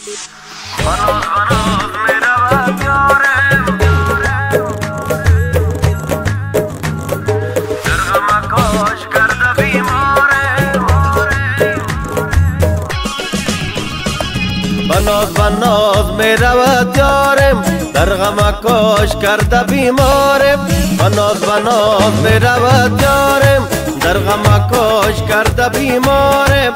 بناز میرود یارم در غم کاش کرده بیمارم. بناز میرود یارم در غم کاش کرده بیمارم.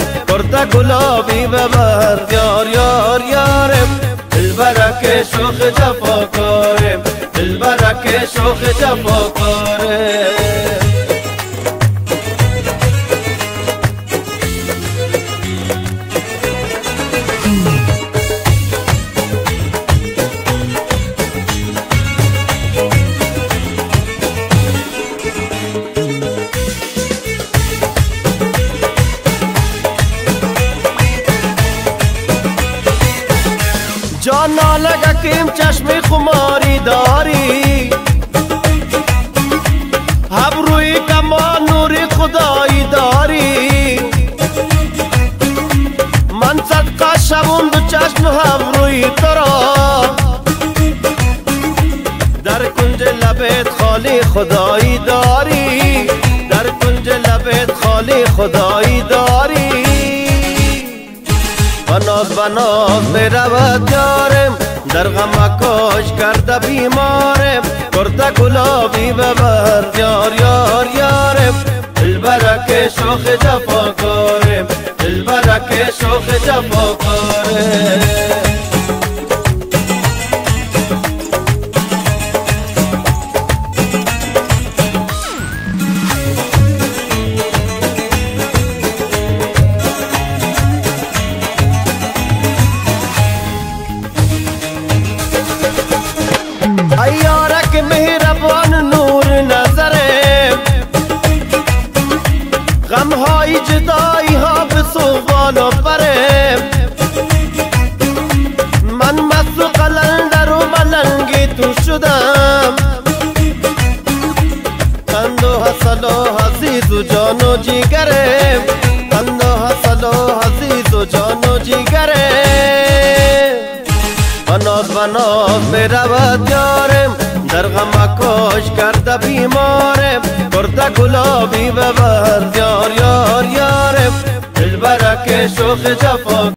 کرده گلابی ببر یار یار یارم. دلبرک شوخ جفاکارم، دلبرک شوخ جفاکارم. جان نالگه کیم چشم خماری داری، ابروی کمان نوری خدایی داری. من صدقه شبون دو چشم ابروی ترا، در کنج لبت خالی خدایی داری، در کنج لبت خالی خدایی داری. بناز میرود یارم در غم کاش کرده بیمارم. کرده گلابی ببر یار یار یارم. دلبرک شوخ جفاکارم، دلبرک شوخ جفاکارم. ایارک مهربان نور نظره، غمهای جدایی ها به سوال و بره. من مست و قلندر و ملنگی تو شدم، قند و حسل و حسیز و جان و جیگره، قند و حسل و حسیز و جان و جیگره. بناز میرود یارم در غم کاش کرده بیمارم. کرده گلابی ببر یار یار یارم. دلبرک شوخ جفا